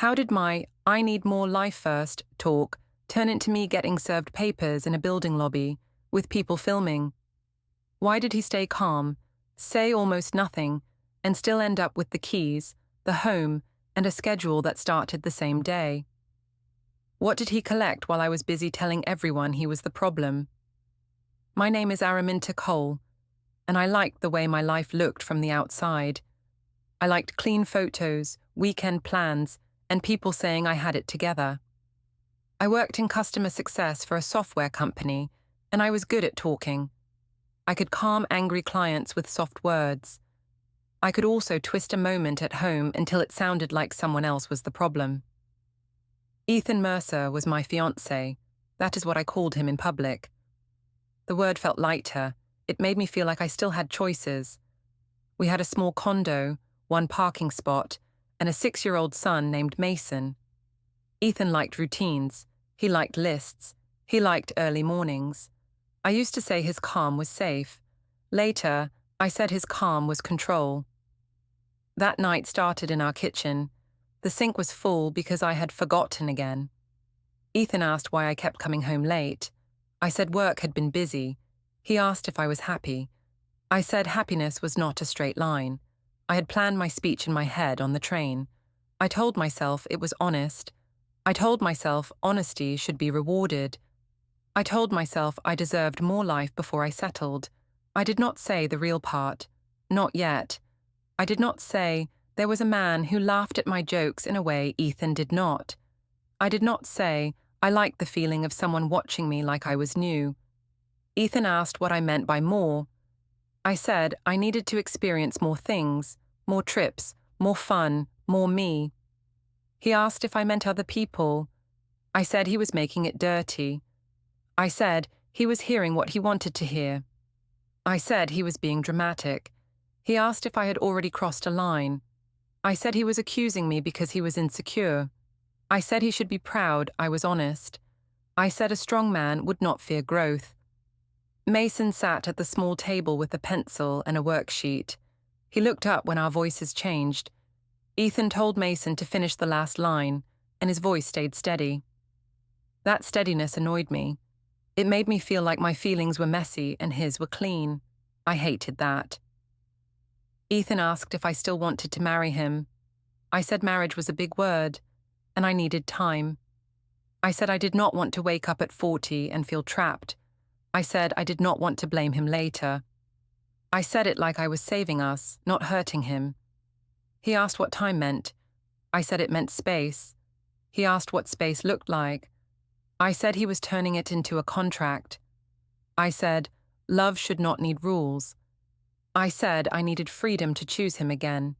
How did my "I need more life first" talk turn into me getting served papers in a building lobby, with people filming? Why did he stay calm, say almost nothing, and still end up with the keys, the home, and a schedule that started the same day? What did he collect while I was busy telling everyone he was the problem? My name is Araminta Cole, and I liked the way my life looked from the outside. I liked clean photos, weekend plans, and people saying I had it together. I worked in customer success for a software company, and I was good at talking. I could calm angry clients with soft words. I could also twist a moment at home until it sounded like someone else was the problem. Ethan Mercer was my fiancé. That is what I called him in public. The word felt lighter. It made me feel like I still had choices. We had a small condo, one parking spot, and a 6-year-old son named Mason. Ethan liked routines. He liked lists. He liked early mornings. I used to say his calm was safe. Later, I said his calm was control. That night started in our kitchen. The sink was full because I had forgotten again. Ethan asked why I kept coming home late. I said work had been busy. He asked if I was happy. I said happiness was not a straight line. I had planned my speech in my head on the train. I told myself it was honest. I told myself honesty should be rewarded. I told myself I deserved more life before I settled. I did not say the real part. Not yet. I did not say there was a man who laughed at my jokes in a way Ethan did not. I did not say I liked the feeling of someone watching me like I was new. Ethan asked what I meant by more. I said I needed to experience more things, more trips, more fun, more me. He asked if I meant other people. I said he was making it dirty. I said he was hearing what he wanted to hear. I said he was being dramatic. He asked if I had already crossed a line. I said he was accusing me because he was insecure. I said he should be proud I was honest. I said a strong man would not fear growth. Mason sat at the small table with a pencil and a worksheet. He looked up when our voices changed. Ethan told Mason to finish the last line, and his voice stayed steady. That steadiness annoyed me. It made me feel like my feelings were messy and his were clean. I hated that. Ethan asked if I still wanted to marry him. I said marriage was a big word, and I needed time. I said I did not want to wake up at 40 and feel trapped. I said I did not want to blame him later. I said it like I was saving us, not hurting him. He asked what time meant. I said it meant space. He asked what space looked like. I said he was turning it into a contract. I said love should not need rules. I said I needed freedom to choose him again.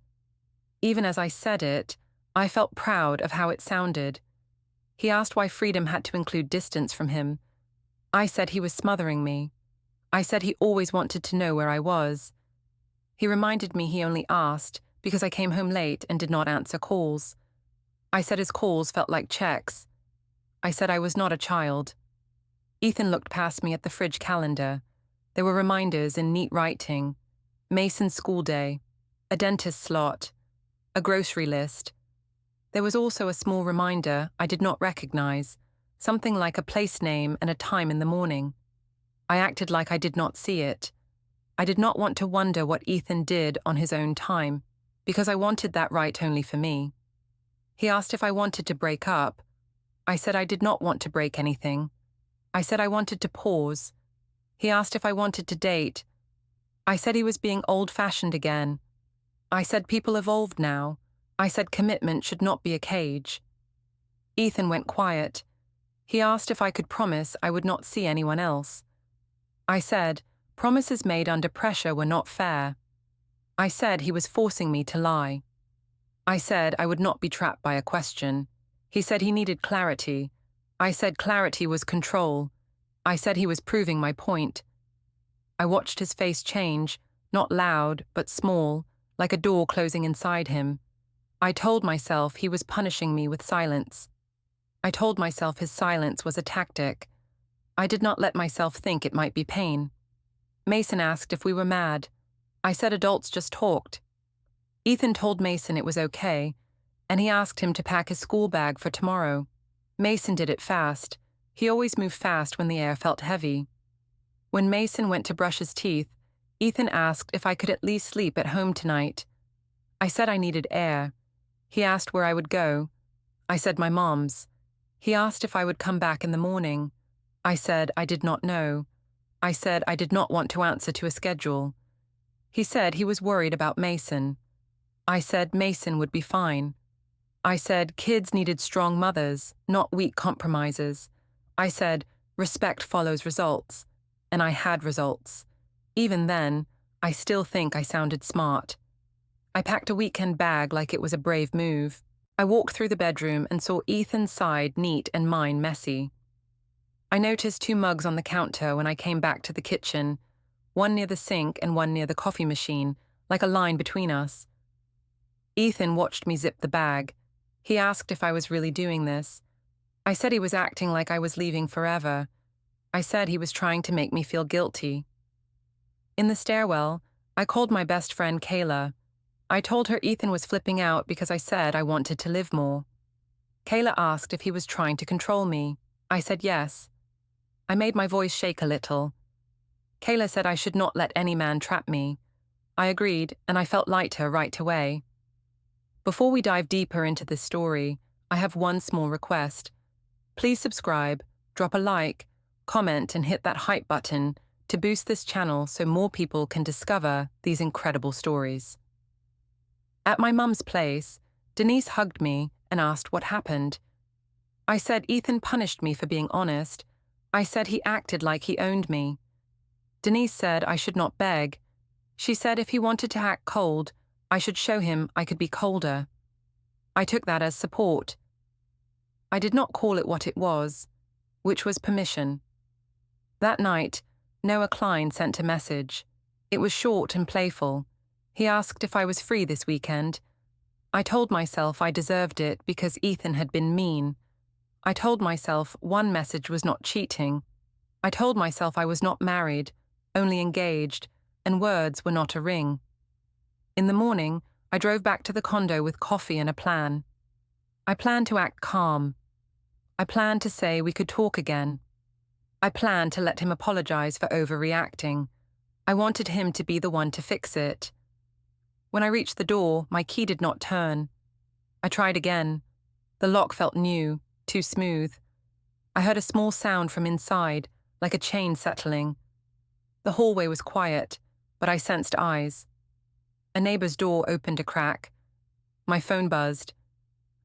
Even as I said it, I felt proud of how it sounded. He asked why freedom had to include distance from him. I said he was smothering me. I said he always wanted to know where I was. He reminded me he only asked because I came home late and did not answer calls. I said his calls felt like checks. I said I was not a child. Ethan looked past me at the fridge calendar. There were reminders in neat writing. Mason's school day, a dentist slot, a grocery list. There was also a small reminder I did not recognize, something like a place name and a time in the morning. I acted like I did not see it. I did not want to wonder what Ethan did on his own time, because I wanted that right only for me. He asked if I wanted to break up. I said I did not want to break anything. I said I wanted to pause. He asked if I wanted to date. I said he was being old-fashioned again. I said people evolved now. I said commitment should not be a cage. Ethan went quiet. He asked if I could promise I would not see anyone else. I said promises made under pressure were not fair. I said he was forcing me to lie. I said I would not be trapped by a question. He said he needed clarity. I said clarity was control. I said he was proving my point. I watched his face change, not loud, but small, like a door closing inside him. I told myself he was punishing me with silence. I told myself his silence was a tactic. I did not let myself think it might be pain. Mason asked if we were mad. I said adults just talked. Ethan told Mason it was okay, and he asked him to pack his school bag for tomorrow. Mason did it fast. He always moved fast when the air felt heavy. When Mason went to brush his teeth, Ethan asked if I could at least sleep at home tonight. I said I needed air. He asked where I would go. I said my mom's. He asked if I would come back in the morning. I said I did not know. I said I did not want to answer to a schedule. He said he was worried about Mason. I said Mason would be fine. I said kids needed strong mothers, not weak compromises. I said respect follows results. And I had results. Even then, I still think I sounded smart. I packed a weekend bag like it was a brave move. I walked through the bedroom and saw Ethan's side neat and mine messy. I noticed 2 mugs on the counter when I came back to the kitchen, one near the sink and one near the coffee machine, like a line between us. Ethan watched me zip the bag. He asked if I was really doing this. I said he was acting like I was leaving forever. I said he was trying to make me feel guilty. In the stairwell, I called my best friend Kayla. I told her Ethan was flipping out because I said I wanted to live more. Kayla asked if he was trying to control me. I said yes. I made my voice shake a little. Kayla said I should not let any man trap me. I agreed, and I felt lighter right away. Before we dive deeper into this story, I have one small request. Please subscribe, drop a like, comment, and hit that hype button to boost this channel so more people can discover these incredible stories. At my mum's place, Denise hugged me and asked what happened. I said Ethan punished me for being honest. I said he acted like he owned me. Denise said I should not beg. She said if he wanted to act cold, I should show him I could be colder. I took that as support. I did not call it what it was, which was permission. That night, Noah Klein sent a message. It was short and playful. He asked if I was free this weekend. I told myself I deserved it because Ethan had been mean. I told myself one message was not cheating. I told myself I was not married, only engaged, and words were not a ring. In the morning, I drove back to the condo with coffee and a plan. I planned to act calm. I planned to say we could talk again. I planned to let him apologize for overreacting. I wanted him to be the one to fix it. When I reached the door, my key did not turn. I tried again. The lock felt new, too smooth. I heard a small sound from inside, like a chain settling. The hallway was quiet, but I sensed eyes. A neighbor's door opened a crack. My phone buzzed.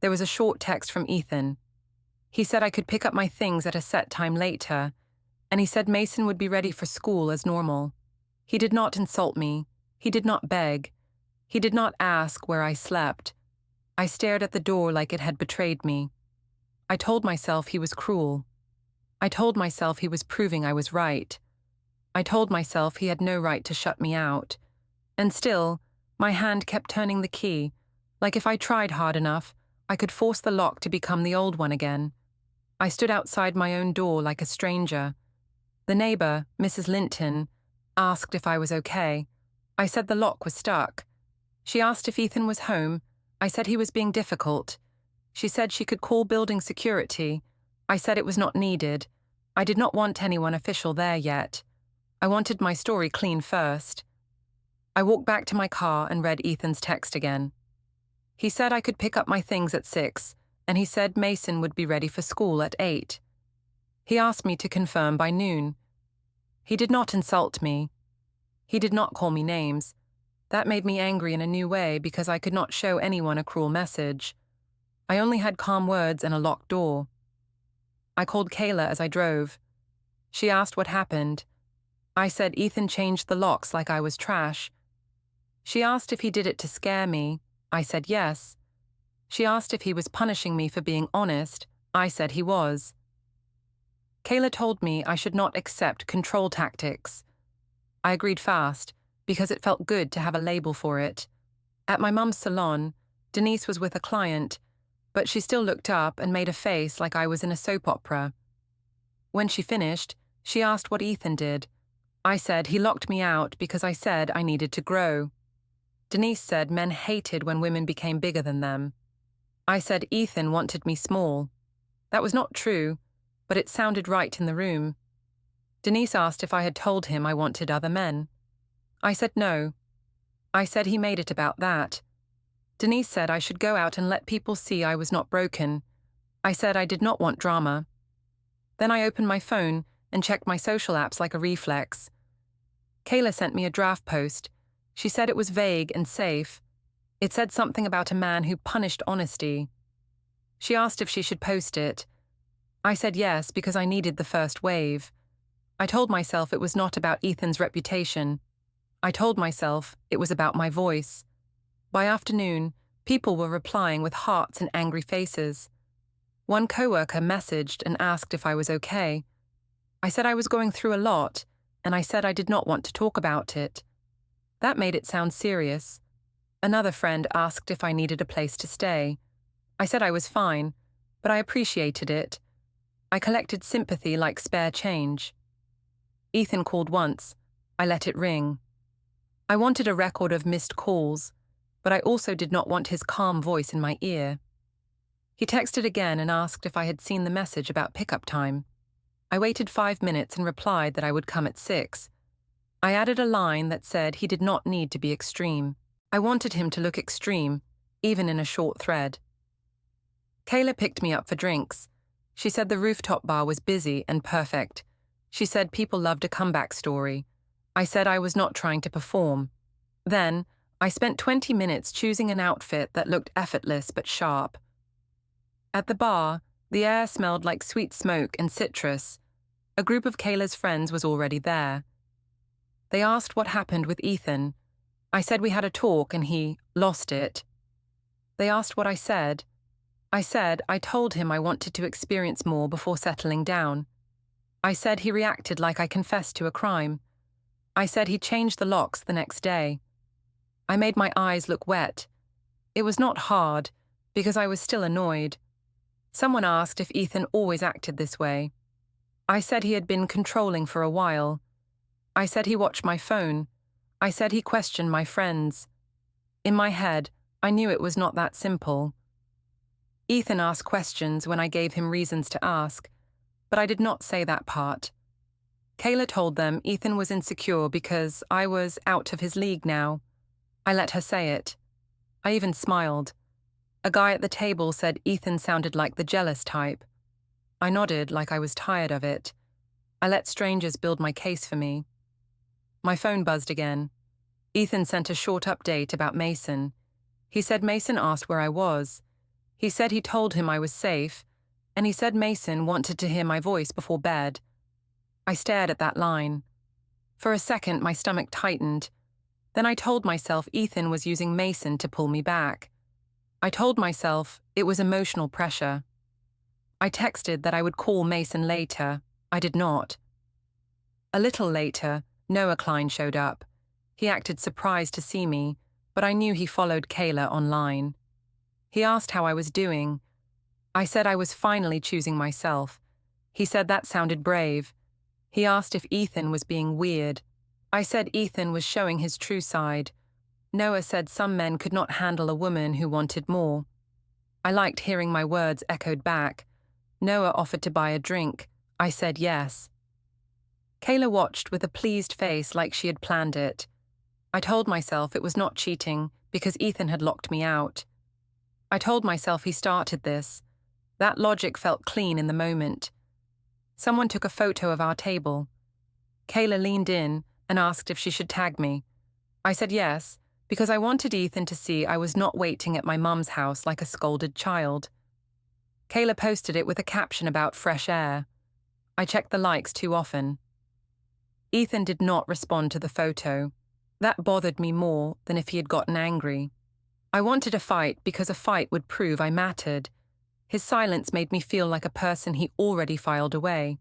There was a short text from Ethan. He said I could pick up my things at a set time later, and he said Mason would be ready for school as normal. He did not insult me. He did not beg. He did not ask where I slept. I stared at the door like it had betrayed me. I told myself he was cruel. I told myself he was proving I was right. I told myself he had no right to shut me out. And still, my hand kept turning the key, like if I tried hard enough, I could force the lock to become the old one again. I stood outside my own door like a stranger. The neighbor, Mrs. Linton, asked if I was okay. I said the lock was stuck. She asked if Ethan was home. I said he was being difficult. She said she could call building security. I said it was not needed. I did not want anyone official there yet. I wanted my story clean first. I walked back to my car and read Ethan's text again. He said I could pick up my things at 6, and he said Mason would be ready for school at 8. He asked me to confirm by noon. He did not insult me. He did not call me names. That made me angry in a new way because I could not show anyone a cruel message. I only had calm words and a locked door. I called Kayla as I drove. She asked what happened. I said Ethan changed the locks like I was trash. She asked if he did it to scare me. I said yes. She asked if he was punishing me for being honest. I said he was. Kayla told me I should not accept control tactics. I agreed fast, because it felt good to have a label for it. At my mum's salon, Denise was with a client, but she still looked up and made a face like I was in a soap opera. When she finished, she asked what Ethan did. I said he locked me out because I said I needed to grow. Denise said men hated when women became bigger than them. I said Ethan wanted me small. That was not true, but it sounded right in the room. Denise asked if I had told him I wanted other men. I said no. I said he made it about that. Denise said I should go out and let people see I was not broken. I said I did not want drama. Then I opened my phone and checked my social apps like a reflex. Kayla sent me a draft post. She said it was vague and safe. It said something about a man who punished honesty. She asked if she should post it. I said yes because I needed the first wave. I told myself it was not about Ethan's reputation. I told myself it was about my voice. By afternoon, people were replying with hearts and angry faces. One coworker messaged and asked if I was okay. I said I was going through a lot, and I said I did not want to talk about it. That made it sound serious. Another friend asked if I needed a place to stay. I said I was fine, but I appreciated it. I collected sympathy like spare change. Ethan called once. I let it ring. I wanted a record of missed calls, but I also did not want his calm voice in my ear. He texted again and asked if I had seen the message about pickup time. I waited 5 minutes and replied that I would come at 6. I added a line that said he did not need to be extreme. I wanted him to look extreme, even in a short thread. Kayla picked me up for drinks. She said the rooftop bar was busy and perfect. She said people loved a comeback story. I said I was not trying to perform. Then, I spent 20 minutes choosing an outfit that looked effortless but sharp. At the bar, the air smelled like sweet smoke and citrus. A group of Kayla's friends was already there. They asked what happened with Ethan. I said we had a talk and he lost it. They asked what I said. I said I told him I wanted to experience more before settling down. I said he reacted like I confessed to a crime. I said he changed the locks the next day. I made my eyes look wet. It was not hard, because I was still annoyed. Someone asked if Ethan always acted this way. I said he had been controlling for a while. I said he watched my phone. I said he questioned my friends. In my head, I knew it was not that simple. Ethan asked questions when I gave him reasons to ask, but I did not say that part. Kayla told them Ethan was insecure because I was out of his league now. I let her say it. I even smiled. A guy at the table said Ethan sounded like the jealous type. I nodded like I was tired of it. I let strangers build my case for me. My phone buzzed again. Ethan sent a short update about Mason. He said Mason asked where I was. He said he told him I was safe, and he said Mason wanted to hear my voice before bed. I stared at that line. For a second, my stomach tightened. Then I told myself Ethan was using Mason to pull me back. I told myself it was emotional pressure. I texted that I would call Mason later. I did not. A little later, Noah Klein showed up. He acted surprised to see me, but I knew he followed Kayla online. He asked how I was doing. I said I was finally choosing myself. He said that sounded brave. He asked if Ethan was being weird. I said Ethan was showing his true side. Noah said some men could not handle a woman who wanted more. I liked hearing my words echoed back. Noah offered to buy a drink. I said yes. Kayla watched with a pleased face like she had planned it. I told myself it was not cheating because Ethan had locked me out. I told myself he started this. That logic felt clean in the moment. Someone took a photo of our table. Kayla leaned in and asked if she should tag me. I said yes, because I wanted Ethan to see I was not waiting at my mum's house like a scolded child. Kayla posted it with a caption about fresh air. I checked the likes too often. Ethan did not respond to the photo. That bothered me more than if he had gotten angry. I wanted a fight because a fight would prove I mattered. His silence made me feel like a person he already filed away.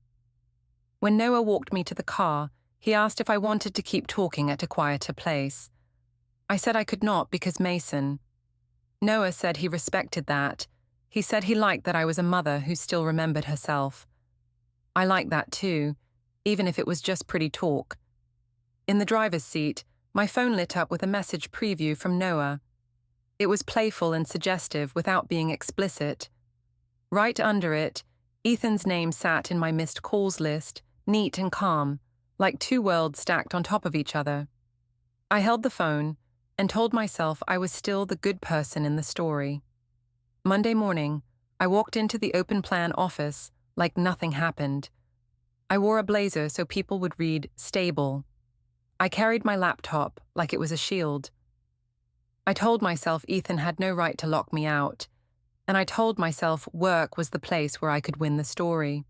When Noah walked me to the car, he asked if I wanted to keep talking at a quieter place. I said I could not because Mason. Noah said he respected that. He said he liked that I was a mother who still remembered herself. I liked that too, even if it was just pretty talk. In the driver's seat, my phone lit up with a message preview from Noah. It was playful and suggestive without being explicit. Right under it, Ethan's name sat in my missed calls list, neat and calm, like two worlds stacked on top of each other. I held the phone and told myself I was still the good person in the story. Monday morning, I walked into the open plan office like nothing happened. I wore a blazer so people would read stable. I carried my laptop like it was a shield. I told myself Ethan had no right to lock me out, and I told myself work was the place where I could win the story.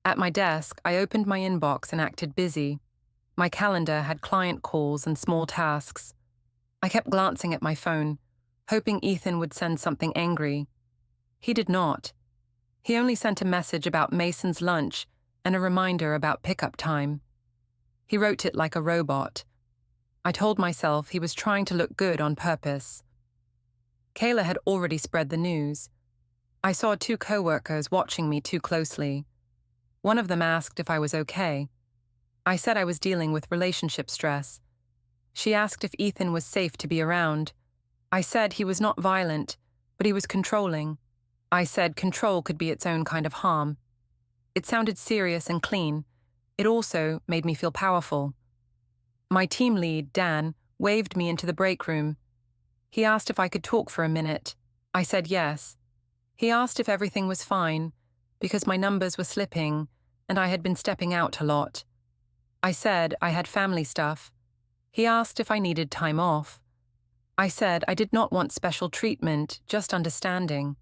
At my desk, I opened my inbox and acted busy. My calendar had client calls and small tasks. I kept glancing at my phone, hoping Ethan would send something angry. He did not. He only sent a message about Mason's lunch and a reminder about pickup time. He wrote it like a robot. I told myself he was trying to look good on purpose. Kayla had already spread the news. I saw two co-workers watching me too closely. One of them asked if I was okay. I said I was dealing with relationship stress. She asked if Ethan was safe to be around. I said he was not violent, but he was controlling. I said control could be its own kind of harm. It sounded serious and clean. It also made me feel powerful. My team lead, Dan, waved me into the break room. He asked if I could talk for a minute. I said yes. He asked if everything was fine, because my numbers were slipping and I had been stepping out a lot. I said I had family stuff. He asked if I needed time off. I said I did not want special treatment, just understanding.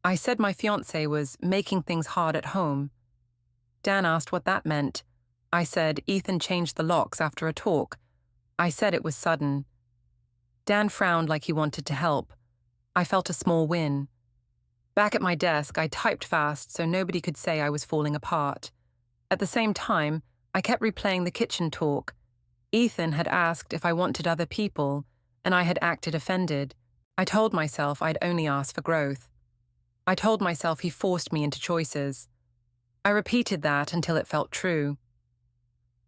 I said my fiancé was making things hard at home. Dan asked what that meant. I said Ethan changed the locks after a talk. I said it was sudden. Dan frowned like he wanted to help. I felt a small win. Back at my desk, I typed fast so nobody could say I was falling apart. At the same time, I kept replaying the kitchen talk. Ethan had asked if I wanted other people, and I had acted offended. I told myself I'd only asked for growth. I told myself he forced me into choices. I repeated that until it felt true.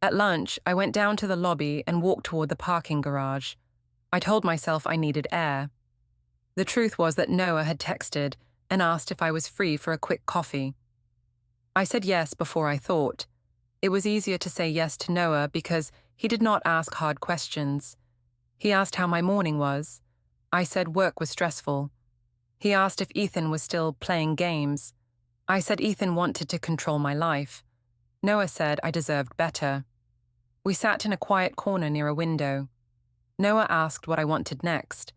At lunch, I went down to the lobby and walked toward the parking garage. I told myself I needed air. The truth was that Noah had texted and asked if I was free for a quick coffee. I said yes before I thought. It was easier to say yes to Noah because he did not ask hard questions. He asked how my morning was. I said work was stressful. He asked if Ethan was still playing games. I said Ethan wanted to control my life. Noah said I deserved better. We sat in a quiet corner near a window. Noah asked what I wanted next.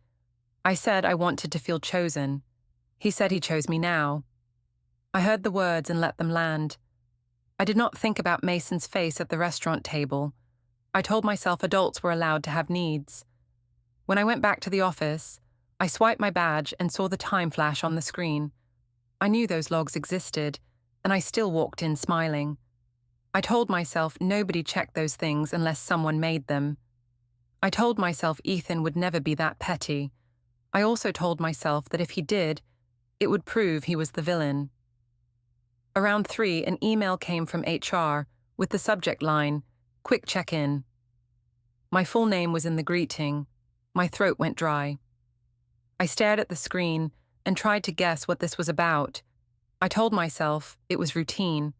I said I wanted to feel chosen. He said he chose me now. I heard the words and let them land. I did not think about Mason's face at the restaurant table. I told myself adults were allowed to have needs. When I went back to the office, I swiped my badge and saw the time flash on the screen. I knew those logs existed, and I still walked in smiling. I told myself nobody checked those things unless someone made them. I told myself Ethan would never be that petty. I also told myself that if he did, it would prove he was the villain. Around 3, an email came from HR with the subject line, "Quick check-in." My full name was in the greeting. My throat went dry. I stared at the screen and tried to guess what this was about. I told myself it was routine.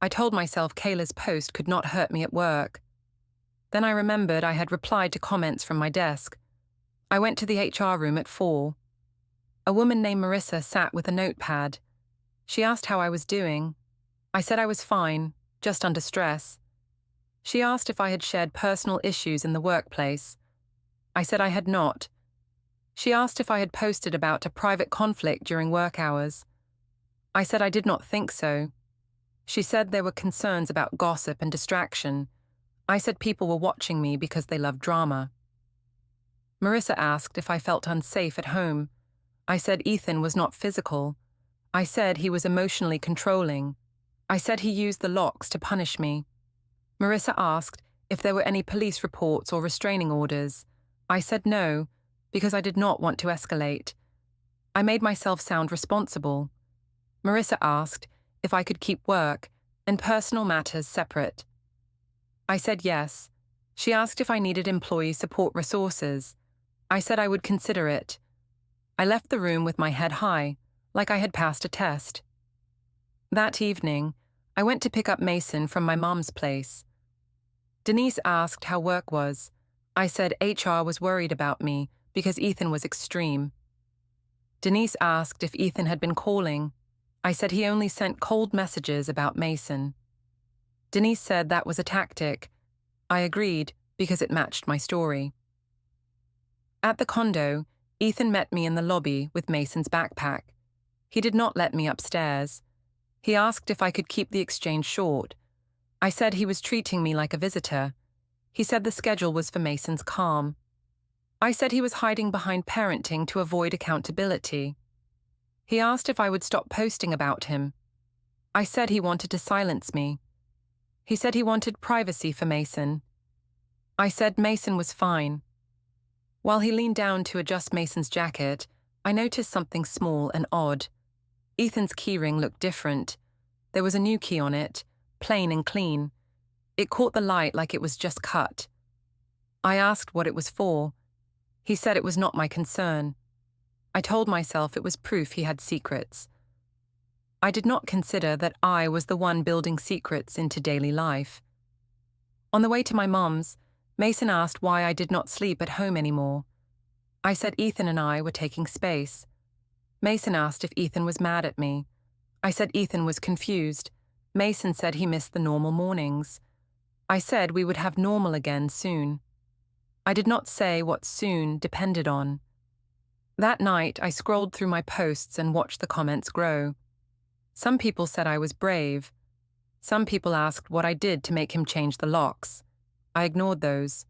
I told myself Kayla's post could not hurt me at work. Then I remembered I had replied to comments from my desk. I went to the HR room at 4. A woman named Marissa sat with a notepad. She asked how I was doing. I said I was fine, just under stress. She asked if I had shared personal issues in the workplace. I said I had not. She asked if I had posted about a private conflict during work hours. I said I did not think so. She said there were concerns about gossip and distraction. I said people were watching me because they love drama. Marissa asked if I felt unsafe at home. I said Ethan was not physical. I said he was emotionally controlling. I said he used the locks to punish me. Marissa asked if there were any police reports or restraining orders. I said no, because I did not want to escalate. I made myself sound responsible. Marissa asked if I could keep work and personal matters separate. I said yes. She asked if I needed employee support resources. I said I would consider it. I left the room with my head high, like I had passed a test. That evening, I went to pick up Mason from my mom's place. Denise asked how work was. I said HR was worried about me because Ethan was extreme. Denise asked if Ethan had been calling. I said he only sent cold messages about Mason. Denise said that was a tactic. I agreed because it matched my story. At the condo, Ethan met me in the lobby with Mason's backpack. He did not let me upstairs. He asked if I could keep the exchange short. I said he was treating me like a visitor. He said the schedule was for Mason's calm. I said he was hiding behind parenting to avoid accountability. He asked if I would stop posting about him. I said he wanted to silence me. He said he wanted privacy for Mason. I said Mason was fine. While he leaned down to adjust Mason's jacket, I noticed something small and odd. Ethan's keyring looked different. There was a new key on it, plain and clean. It caught the light like it was just cut. I asked what it was for. He said it was not my concern. I told myself it was proof he had secrets. I did not consider that I was the one building secrets into daily life. On the way to my mom's, Mason asked why I did not sleep at home anymore. I said Ethan and I were taking space. Mason asked if Ethan was mad at me. I said Ethan was confused. Mason said he missed the normal mornings. I said we would have normal again soon. I did not say what soon depended on. That night, I scrolled through my posts and watched the comments grow. Some people said I was brave. Some people asked what I did to make him change the locks. I ignored those.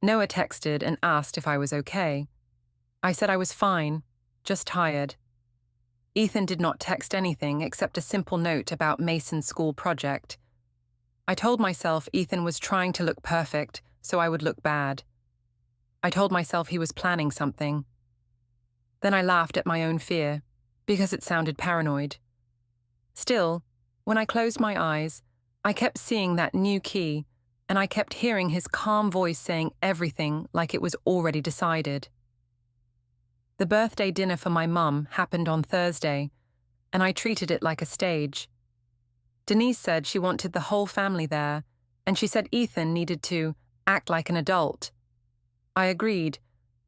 Noah texted and asked if I was okay. I said I was fine, just tired. Ethan did not text anything except a simple note about Mason's school project. I told myself Ethan was trying to look perfect, so I would look bad. I told myself he was planning something. Then I laughed at my own fear, because it sounded paranoid. Still, when I closed my eyes, I kept seeing that new key, and I kept hearing his calm voice saying everything like it was already decided. The birthday dinner for my mum happened on Thursday, and I treated it like a stage. Denise said she wanted the whole family there, and she said Ethan needed to act like an adult. I agreed,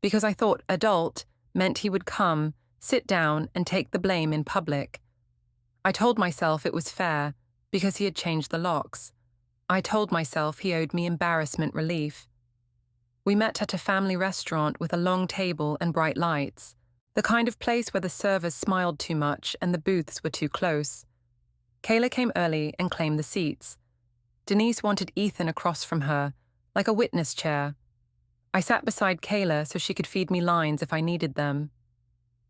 because I thought adult meant he would come, sit down, and take the blame in public. I told myself it was fair, because he had changed the locks. I told myself he owed me embarrassment relief. We met at a family restaurant with a long table and bright lights, the kind of place where the servers smiled too much and the booths were too close. Kayla came early and claimed the seats. Denise wanted Ethan across from her, like a witness chair. I sat beside Kayla so she could feed me lines if I needed them.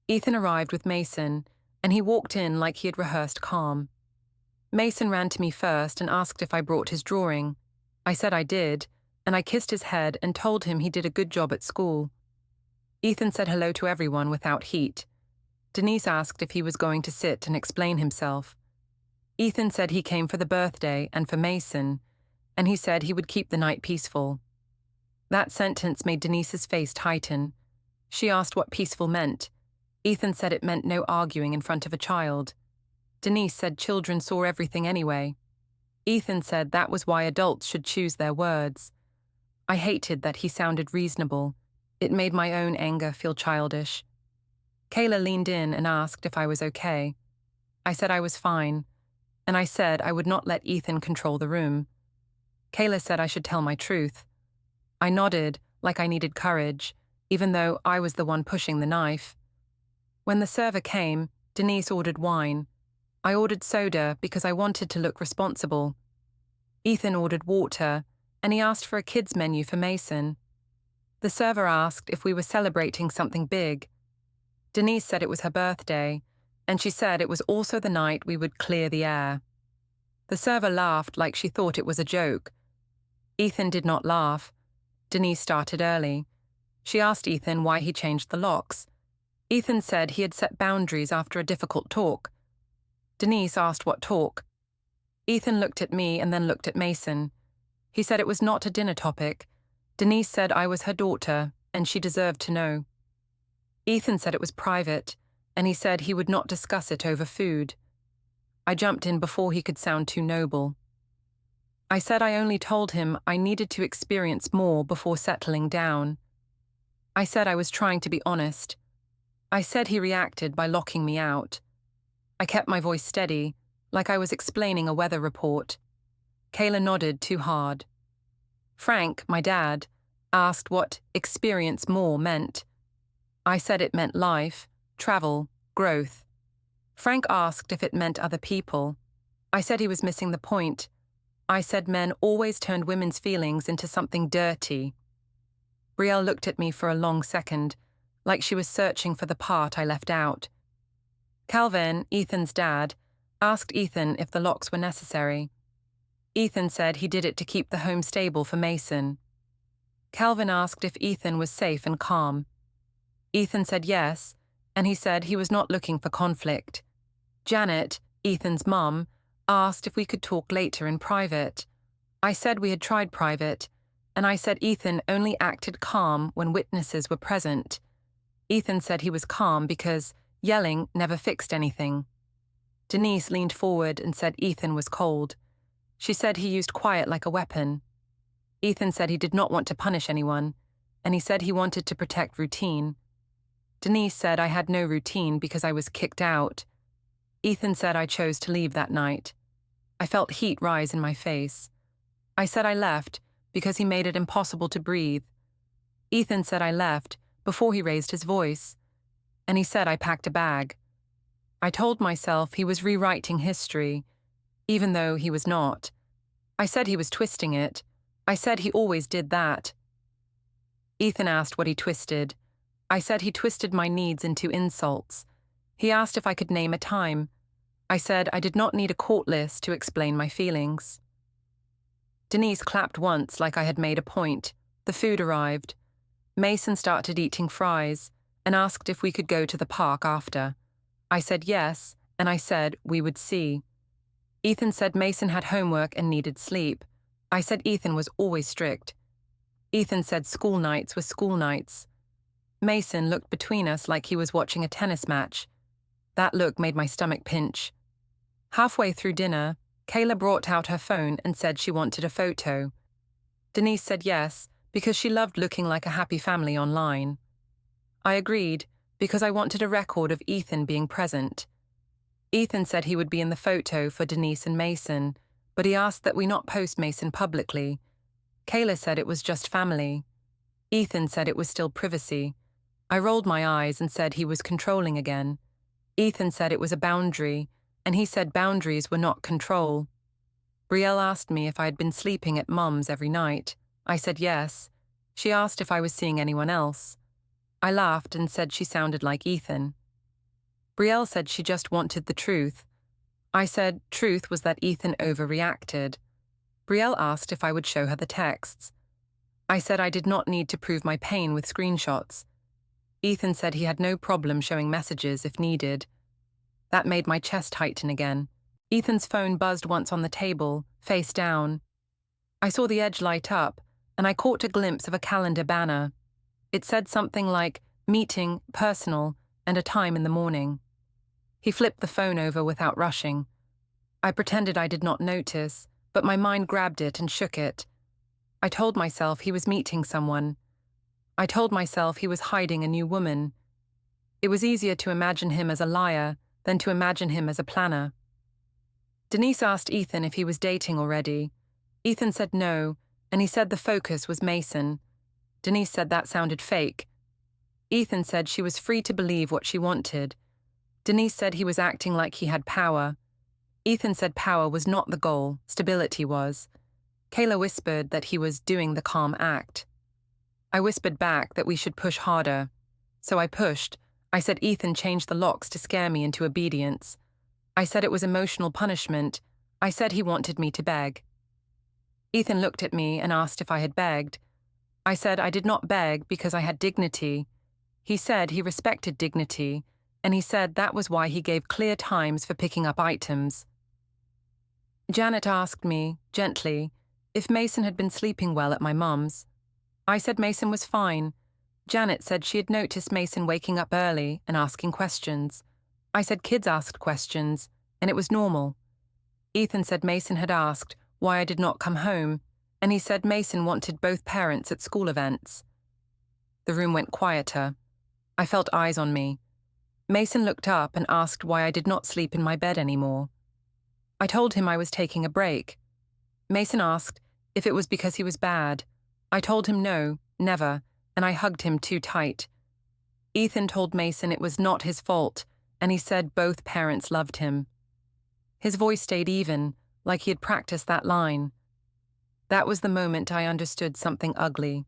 Ethan arrived with Mason, and he walked in like he had rehearsed calm. Mason ran to me first and asked if I brought his drawing. I said I did, and I kissed his head and told him he did a good job at school. Ethan said hello to everyone without heat. Denise asked if he was going to sit and explain himself. Ethan said he came for the birthday and for Mason, and he said he would keep the night peaceful. That sentence made Denise's face tighten. She asked what peaceful meant. Ethan said it meant no arguing in front of a child. Denise said children saw everything anyway. Ethan said that was why adults should choose their words. I hated that he sounded reasonable. It made my own anger feel childish. Kayla leaned in and asked if I was okay. I said I was fine, and I said I would not let Ethan control the room. Kayla said I should tell my truth. I nodded like I needed courage, even though I was the one pushing the knife. When the server came, Denise ordered wine. I ordered soda because I wanted to look responsible. Ethan ordered water, and he asked for a kids' menu for Mason. The server asked if we were celebrating something big. Denise said it was her birthday, and she said it was also the night we would clear the air. The server laughed like she thought it was a joke. Ethan did not laugh. Denise started early. She asked Ethan why he changed the locks. Ethan said he had set boundaries after a difficult talk. Denise asked what talk. Ethan looked at me and then looked at Mason. He said it was not a dinner topic. Denise said I was her daughter, and she deserved to know. Ethan said it was private, and he said he would not discuss it over food. I jumped in before he could sound too noble. I said I only told him I needed to experience more before settling down. I said I was trying to be honest. I said he reacted by locking me out. I kept my voice steady, like I was explaining a weather report. Kayla nodded too hard. Frank, my dad, asked what experience more meant. I said it meant life, travel, growth. Frank asked if it meant other people. I said he was missing the point. I said men always turned women's feelings into something dirty. Brielle looked at me for a long second, like she was searching for the part I left out. Calvin, Ethan's dad, asked Ethan if the locks were necessary. Ethan said he did it to keep the home stable for Mason. Calvin asked if Ethan was safe and calm. Ethan said yes, and he said he was not looking for conflict. Janet, Ethan's mum, asked if we could talk later in private. I said we had tried private, and I said Ethan only acted calm when witnesses were present. Ethan said he was calm because yelling never fixed anything. Denise leaned forward and said Ethan was cold. She said he used quiet like a weapon. Ethan said he did not want to punish anyone, and he said he wanted to protect routine. Denise said I had no routine because I was kicked out. Ethan said I chose to leave that night. I felt heat rise in my face. I said I left because he made it impossible to breathe. Ethan said I left before he raised his voice, and he said I packed a bag. I told myself he was rewriting history, even though he was not. I said he was twisting it. I said he always did that. Ethan asked what he twisted. I said he twisted my needs into insults. He asked if I could name a time. I said I did not need a court list to explain my feelings. Denise clapped once like I had made a point. The food arrived. Mason started eating fries and asked if we could go to the park after. I said yes, and I said we would see. Ethan said Mason had homework and needed sleep. I said Ethan was always strict. Ethan said school nights were school nights. Mason looked between us like he was watching a tennis match. That look made my stomach pinch. Halfway through dinner, Kayla brought out her phone and said she wanted a photo. Denise said yes, because she loved looking like a happy family online. I agreed, because I wanted a record of Ethan being present. Ethan said he would be in the photo for Denise and Mason, but he asked that we not post Mason publicly. Kayla said it was just family. Ethan said it was still privacy. I rolled my eyes and said he was controlling again. Ethan said it was a boundary, and he said boundaries were not control. Brielle asked me if I had been sleeping at Mum's every night. I said yes. She asked if I was seeing anyone else. I laughed and said she sounded like Ethan. Brielle said she just wanted the truth. I said truth was that Ethan overreacted. Brielle asked if I would show her the texts. I said I did not need to prove my pain with screenshots. Ethan said he had no problem showing messages if needed. That made my chest tighten again. Ethan's phone buzzed once on the table, face down. I saw the edge light up, and I caught a glimpse of a calendar banner. It said something like, meeting, personal, and a time in the morning. He flipped the phone over without rushing. I pretended I did not notice, but my mind grabbed it and shook it. I told myself he was meeting someone. I told myself he was hiding a new woman. It was easier to imagine him as a liar than to imagine him as a planner. Denise asked Ethan if he was dating already. Ethan said no, and he said the focus was Mason. Denise said that sounded fake. Ethan said she was free to believe what she wanted. Denise said he was acting like he had power. Ethan said power was not the goal, stability was. Kayla whispered that he was doing the calm act. I whispered back that we should push harder. So I pushed. I said Ethan changed the locks to scare me into obedience. I said it was emotional punishment. I said he wanted me to beg. Ethan looked at me and asked if I had begged. I said I did not beg because I had dignity. He said he respected dignity, and he said that was why he gave clear times for picking up items. Janet asked me, gently, if Mason had been sleeping well at my mum's. I said Mason was fine. Janet said she had noticed Mason waking up early and asking questions. I said kids asked questions, and it was normal. Ethan said Mason had asked why I did not come home, and he said Mason wanted both parents at school events. The room went quieter. I felt eyes on me. Mason looked up and asked why I did not sleep in my bed anymore. I told him I was taking a break. Mason asked if it was because he was bad. I told him no, never, and I hugged him too tight. Ethan told Mason it was not his fault, and he said both parents loved him. His voice stayed even, like he had practiced that line. That was the moment I understood something ugly.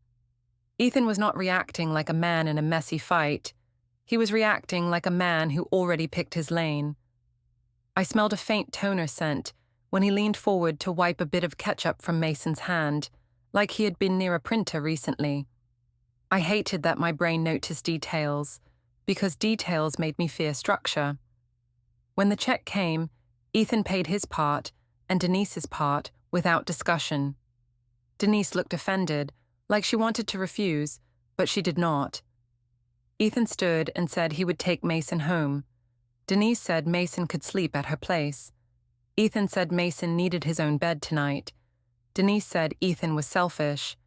Ethan was not reacting like a man in a messy fight. He was reacting like a man who already picked his lane. I smelled a faint toner scent when he leaned forward to wipe a bit of ketchup from Mason's hand, like he had been near a printer recently. I hated that my brain noticed details, because details made me fear structure. When the check came, Ethan paid his part and Denise's part without discussion. Denise looked offended, like she wanted to refuse, but she did not. Ethan stood and said he would take Mason home. Denise said Mason could sleep at her place. Ethan said Mason needed his own bed tonight. Denise said Ethan was selfish.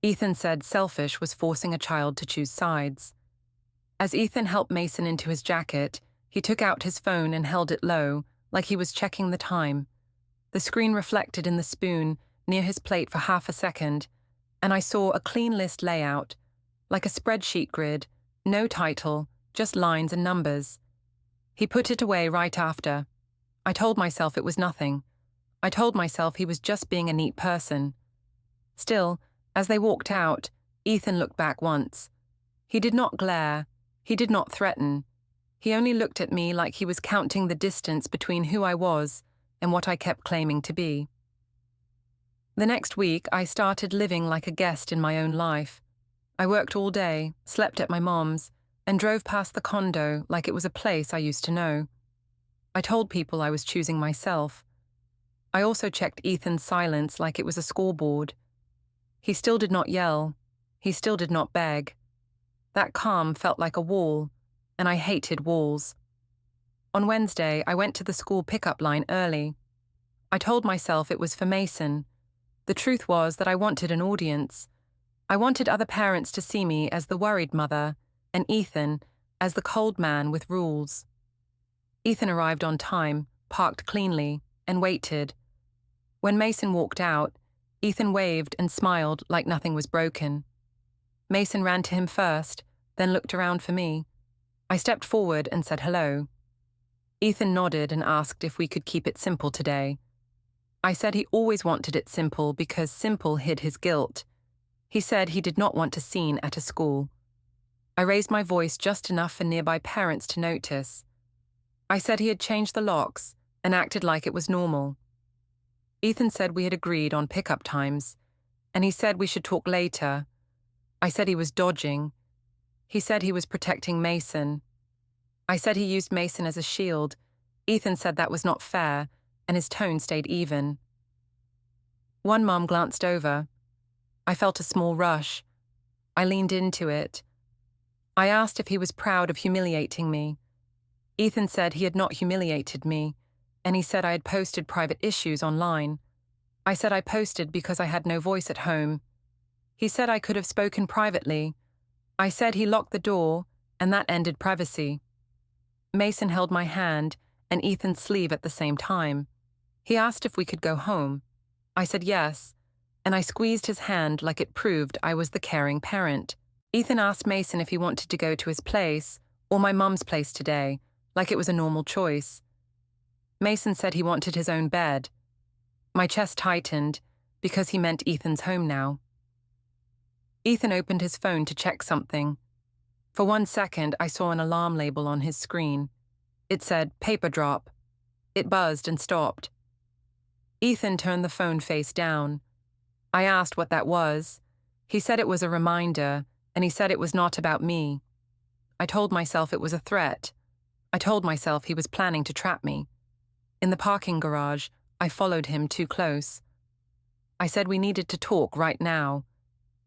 Ethan said selfish was forcing a child to choose sides. As Ethan helped Mason into his jacket, he took out his phone and held it low, like he was checking the time. The screen reflected in the spoon near his plate for half a second, and I saw a clean list layout, like a spreadsheet grid, no title, just lines and numbers. He put it away right after. I told myself it was nothing. I told myself he was just being a neat person. Still, as they walked out, Ethan looked back once. He did not glare. He did not threaten. He only looked at me like he was counting the distance between who I was and what I kept claiming to be. The next week, I started living like a guest in my own life. I worked all day, slept at my mom's, and drove past the condo like it was a place I used to know. I told people I was choosing myself. I also checked Ethan's silence like it was a scoreboard. He still did not yell. He still did not beg. That calm felt like a wall, and I hated walls. On Wednesday, I went to the school pickup line early. I told myself it was for Mason. The truth was that I wanted an audience. I wanted other parents to see me as the worried mother, and Ethan as the cold man with rules. Ethan arrived on time, parked cleanly, and waited. When Mason walked out, Ethan waved and smiled like nothing was broken. Mason ran to him first, then looked around for me. I stepped forward and said hello. Ethan nodded and asked if we could keep it simple today. I said he always wanted it simple because simple hid his guilt. He said he did not want a scene at a school. I raised my voice just enough for nearby parents to notice. I said he had changed the locks and acted like it was normal. Ethan said we had agreed on pickup times, and he said we should talk later. I said he was dodging. He said he was protecting Mason. I said he used Mason as a shield. Ethan said that was not fair, and his tone stayed even. One mom glanced over. I felt a small rush. I leaned into it. I asked if he was proud of humiliating me. Ethan said he had not humiliated me, and he said I had posted private issues online. I said I posted because I had no voice at home. He said I could have spoken privately. I said he locked the door, and that ended privacy. Mason held my hand and Ethan's sleeve at the same time. He asked if we could go home. I said yes, and I squeezed his hand like it proved I was the caring parent. Ethan asked Mason if he wanted to go to his place or my mum's place today, like it was a normal choice. Mason said he wanted his own bed. My chest tightened because he meant Ethan's home now. Ethan opened his phone to check something. For 1 second, I saw an alarm label on his screen. It said, paper drop. It buzzed and stopped. Ethan turned the phone face down. I asked what that was. He said it was a reminder, and he said it was not about me. I told myself it was a threat. I told myself he was planning to trap me. In the parking garage, I followed him too close. I said we needed to talk right now.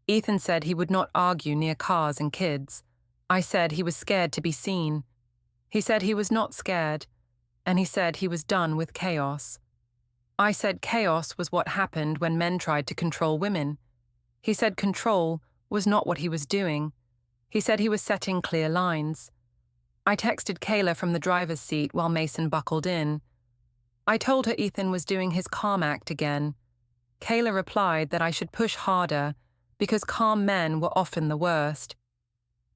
Ethan said he would not argue near cars and kids. I said he was scared to be seen. He said he was not scared, and he said he was done with chaos. I said chaos was what happened when men tried to control women. He said control was not what he was doing. He said he was setting clear lines. I texted Kayla from the driver's seat while Mason buckled in. I told her Ethan was doing his calm act again. Kayla replied that I should push harder because calm men were often the worst.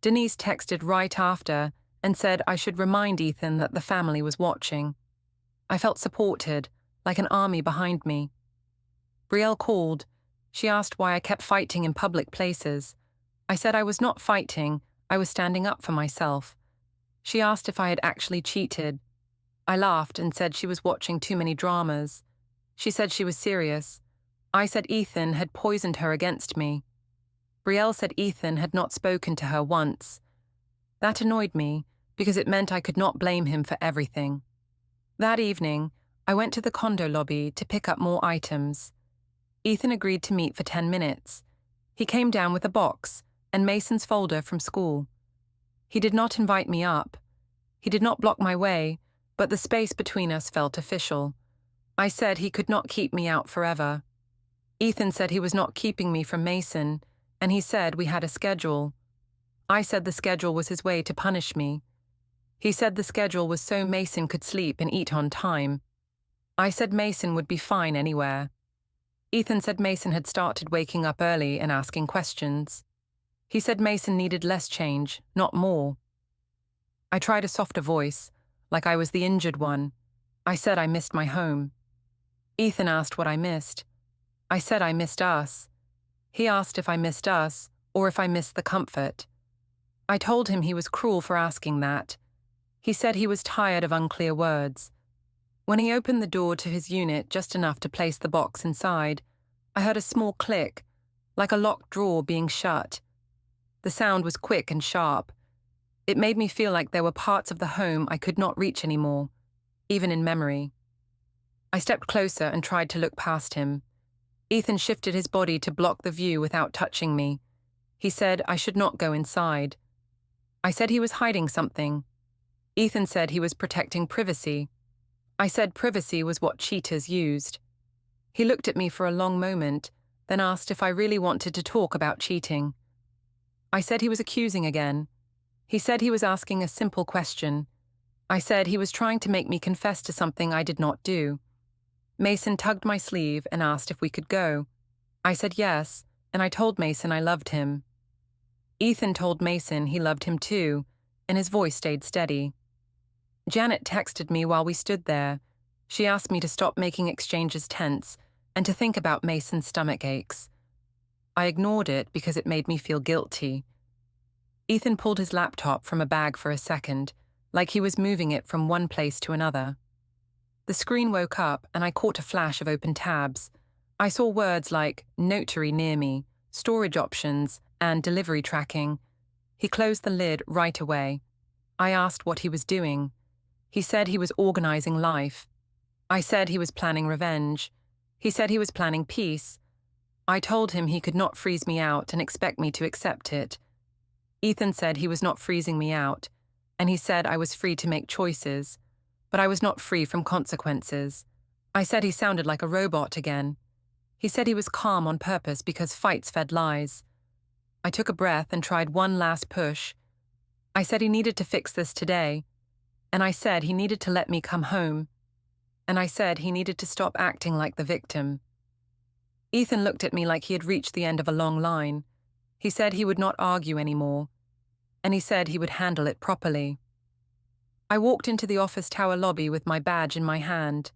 Denise texted right after and said I should remind Ethan that the family was watching. I felt supported, like an army behind me. Brielle called. She asked why I kept fighting in public places. I said I was not fighting, I was standing up for myself. She asked if I had actually cheated. I laughed and said she was watching too many dramas. She said she was serious. I said Ethan had poisoned her against me. Brielle said Ethan had not spoken to her once. That annoyed me because it meant I could not blame him for everything. That evening, I went to the condo lobby to pick up more items. Ethan agreed to meet for 10 minutes. He came down with a box and Mason's folder from school. He did not invite me up. He did not block my way, but the space between us felt official. I said he could not keep me out forever. Ethan said he was not keeping me from Mason, and he said we had a schedule. I said the schedule was his way to punish me. He said the schedule was so Mason could sleep and eat on time. I said Mason would be fine anywhere. Ethan said Mason had started waking up early and asking questions. He said Mason needed less change, not more. I tried a softer voice, like I was the injured one. I said I missed my home. Ethan asked what I missed. I said I missed us. He asked if I missed us or if I missed the comfort. I told him he was cruel for asking that. He said he was tired of unclear words. When he opened the door to his unit just enough to place the box inside, I heard a small click, like a locked drawer being shut. The sound was quick and sharp. It made me feel like there were parts of the home I could not reach anymore, even in memory. I stepped closer and tried to look past him. Ethan shifted his body to block the view without touching me. He said I should not go inside. I said he was hiding something. Ethan said he was protecting privacy. I said privacy was what cheaters used. He looked at me for a long moment, then asked if I really wanted to talk about cheating. I said he was accusing again. He said he was asking a simple question. I said he was trying to make me confess to something I did not do. Mason tugged my sleeve and asked if we could go. I said yes, and I told Mason I loved him. Ethan told Mason he loved him too, and his voice stayed steady. Janet texted me while we stood there. She asked me to stop making exchanges tense and to think about Mason's stomach aches. I ignored it because it made me feel guilty. Ethan pulled his laptop from a bag for a second, like he was moving it from one place to another. The screen woke up and I caught a flash of open tabs. I saw words like notary near me, storage options, and delivery tracking. He closed the lid right away. I asked what he was doing. He said he was organizing life. I said he was planning revenge. He said he was planning peace. I told him he could not freeze me out and expect me to accept it. Ethan said he was not freezing me out, and he said I was free to make choices, but I was not free from consequences. I said he sounded like a robot again. He said he was calm on purpose because fights fed lies. I took a breath and tried one last push. I said he needed to fix this today, and I said he needed to let me come home, and I said he needed to stop acting like the victim. Ethan looked at me like he had reached the end of a long line. He said he would not argue anymore, and he said he would handle it properly. I walked into the office tower lobby with my badge in my hand.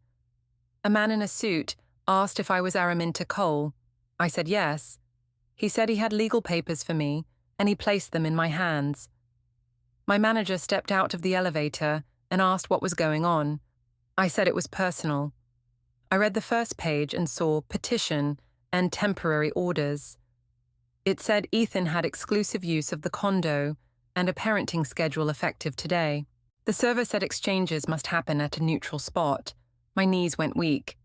A man in a suit asked if I was Araminta Cole. I said yes. He said he had legal papers for me, and he placed them in my hands. My manager stepped out of the elevator and asked what was going on. I said it was personal. I read the first page and saw petition and temporary orders. It said Ethan had exclusive use of the condo and a parenting schedule effective today. The server said exchanges must happen at a neutral spot. My knees went weak.